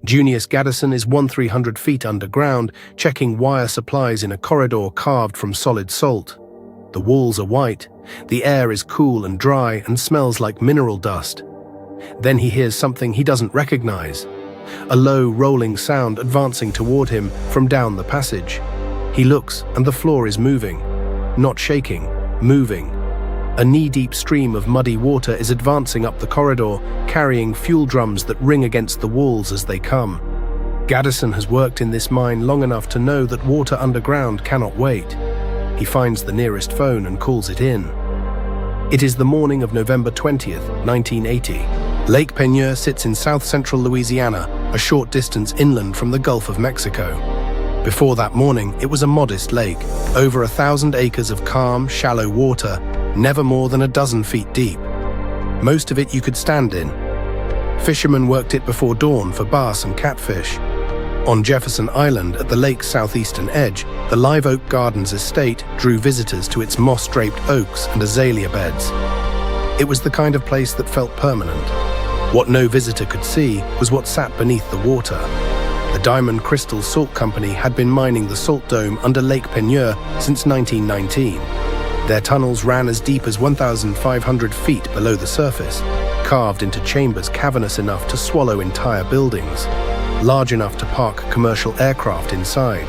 Junius Gaddison is 1,300 feet underground, checking wire supplies in a corridor carved from solid salt. The walls are white, the air is cool and dry and smells like mineral dust. Then he hears something he doesn't recognize. A low, rolling sound advancing toward him from down the passage. He looks and the floor is moving. Not shaking, moving. A knee-deep stream of muddy water is advancing up the corridor, carrying fuel drums that ring against the walls as they come. Gaddison has worked in this mine long enough to know that water underground cannot wait. He finds the nearest phone and calls it in. It is the morning of November 20th, 1980. Lake Peigneur sits in south-central Louisiana, a short distance inland from the Gulf of Mexico. Before that morning, it was a modest lake, over 1,000 acres of calm, shallow water, never more than a dozen feet deep. Most of it you could stand in. Fishermen worked it before dawn for bass and catfish. On Jefferson Island, at the lake's southeastern edge, the Live Oak Gardens estate drew visitors to its moss-draped oaks and azalea beds. It was the kind of place that felt permanent. What no visitor could see was what sat beneath the water. The Diamond Crystal Salt Company had been mining the salt dome under Lake Peigneur since 1919. Their tunnels ran as deep as 1,500 feet below the surface, carved into chambers cavernous enough to swallow entire buildings, large enough to park commercial aircraft inside.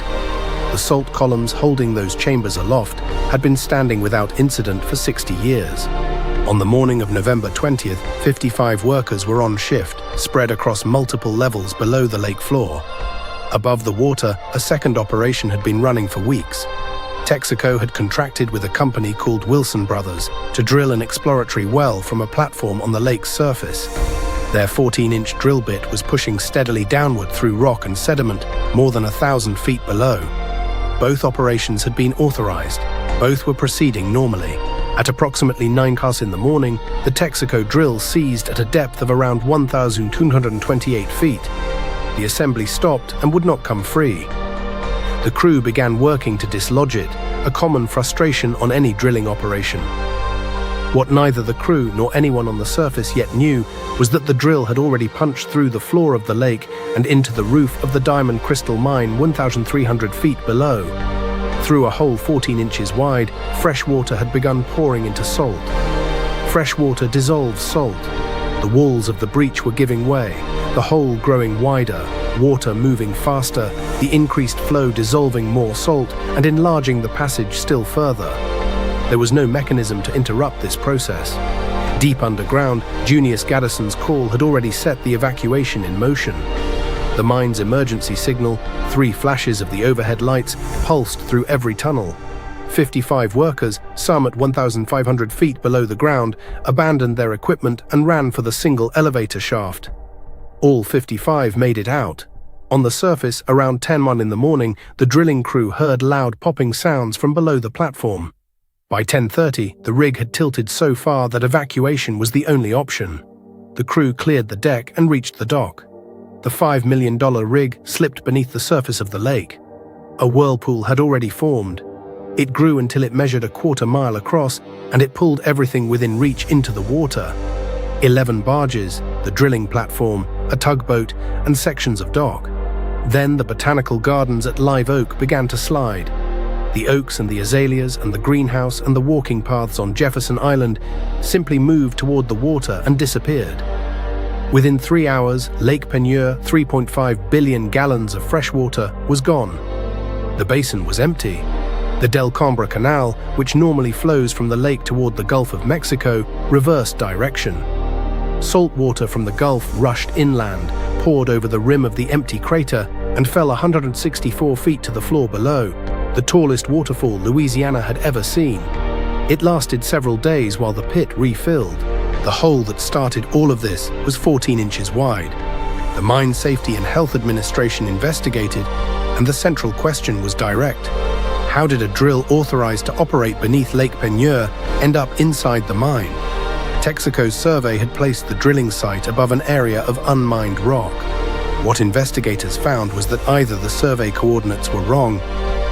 The salt columns holding those chambers aloft had been standing without incident for 60 years. On the morning of November 20th, 55 workers were on shift, spread across multiple levels below the lake floor. Above the water, a second operation had been running for weeks. Texaco had contracted with a company called Wilson Brothers to drill an exploratory well from a platform on the lake's surface. Their 14-inch drill bit was pushing steadily downward through rock and sediment more than 1,000 feet below. Both operations had been authorized. Both were proceeding normally. At approximately 9 o'clock in the morning, the Texaco drill ceased at a depth of around 1,228 feet. The assembly stopped and would not come free. The crew began working to dislodge it, a common frustration on any drilling operation. What neither the crew nor anyone on the surface yet knew was that the drill had already punched through the floor of the lake and into the roof of the Diamond Crystal mine 1,300 feet below. Through a hole 14 inches wide, fresh water had begun pouring into salt. Fresh water dissolves salt. The walls of the breach were giving way, the hole growing wider, water moving faster, the increased flow dissolving more salt and enlarging the passage still further. There was no mechanism to interrupt this process. Deep underground, Junius Gaddison's call had already set the evacuation in motion. The mine's emergency signal, 3 flashes of the overhead lights, pulsed through every tunnel. 55 workers, some at 1,500 feet below the ground, abandoned their equipment and ran for the single elevator shaft. All 55 made it out. On the surface, around 10:01 in the morning, the drilling crew heard loud popping sounds from below the platform. By 10:30, the rig had tilted so far that evacuation was the only option. The crew cleared the deck and reached the dock. The $5 million rig slipped beneath the surface of the lake. A whirlpool had already formed. It grew until it measured a quarter-mile across, and it pulled everything within reach into the water. 11 barges, the drilling platform, a tugboat, and sections of dock. Then the botanical gardens at Live Oak began to slide. The oaks and the azaleas and the greenhouse and the walking paths on Jefferson Island simply moved toward the water and disappeared. Within 3 hours, Lake Peigneur, 3.5 billion gallons of fresh water, was gone. The basin was empty. The Del Cambre Canal, which normally flows from the lake toward the Gulf of Mexico, reversed direction. Salt water from the Gulf rushed inland, poured over the rim of the empty crater, and fell 164 feet to the floor below, the tallest waterfall Louisiana had ever seen. It lasted several days while the pit refilled. The hole that started all of this was 14 inches wide. The Mine Safety and Health Administration investigated, and the central question was direct. How did a drill authorized to operate beneath Lake Peigneur end up inside the mine? Texaco's survey had placed the drilling site above an area of unmined rock. What investigators found was that either the survey coordinates were wrong,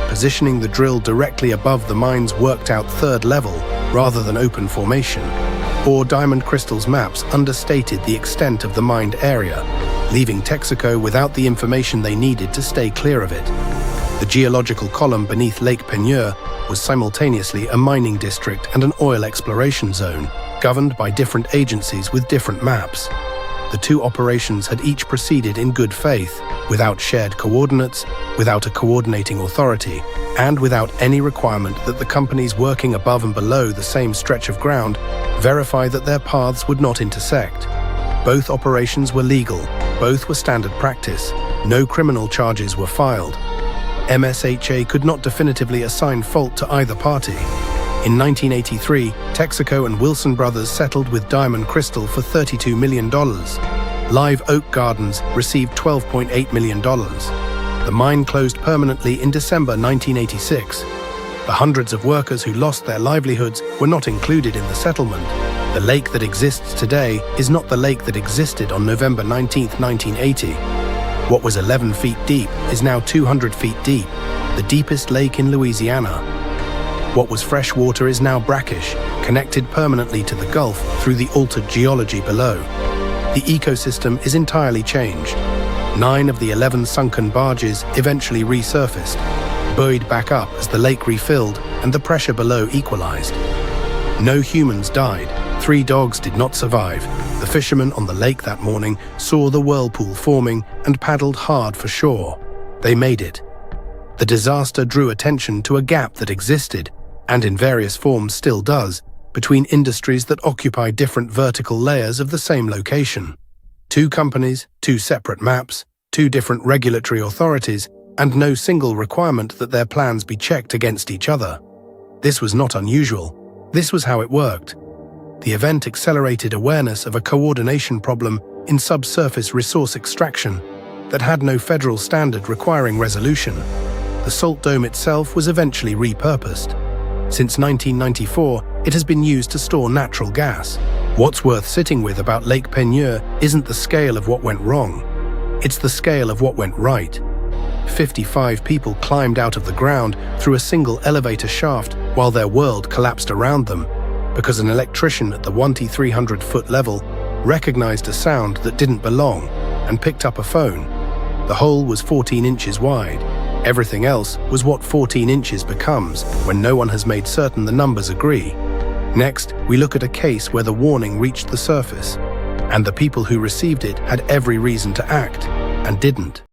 positioning the drill directly above the mine's worked-out third level rather than open formation, or Diamond Crystal's maps understated the extent of the mined area. leaving Texaco without the information they needed to stay clear of it. The geological column beneath Lake Peigneur was simultaneously a mining district and an oil exploration zone, governed by different agencies with different maps. The two operations had each proceeded in good faith, without shared coordinates, without a coordinating authority, and without any requirement that the companies working above and below the same stretch of ground verify that their paths would not intersect. Both operations were legal, both were standard practice, no criminal charges were filed. MSHA could not definitively assign fault to either party. In 1983, Texaco and Wilson Brothers settled with Diamond Crystal for $32 million. Live Oak Gardens received $12.8 million. The mine closed permanently in December 1986. The hundreds of workers who lost their livelihoods were not included in the settlement. The lake that exists today is not the lake that existed on November 19, 1980. What was 11 feet deep is now 200 feet deep, the deepest lake in Louisiana. What was fresh water is now brackish, connected permanently to the Gulf through the altered geology below. The ecosystem is entirely changed. 9 of the 11 sunken barges eventually resurfaced, buoyed back up as the lake refilled and the pressure below equalized. No humans died. 3 dogs did not survive. The fishermen on the lake that morning saw the whirlpool forming and paddled hard for shore. They made it. The disaster drew attention to a gap that existed, and in various forms still does, between industries that occupy different vertical layers of the same location. 2 companies, 2 separate maps, 2 different regulatory authorities, and no single requirement that their plans be checked against each other. This was not unusual. This was how it worked. The event accelerated awareness of a coordination problem in subsurface resource extraction that had no federal standard requiring resolution. The salt dome itself was eventually repurposed. Since 1994, it has been used to store natural gas. What's worth sitting with about Lake Peigneur isn't the scale of what went wrong. It's the scale of what went right. 55 people climbed out of the ground through a single elevator shaft while their world collapsed around them, because an electrician at the 1,300-foot level recognized a sound that didn't belong and picked up a phone. The hole was 14 inches wide. Everything else was what 14 inches becomes when no one has made certain the numbers agree. Next, we look at a case where the warning reached the surface, and the people who received it had every reason to act, and didn't.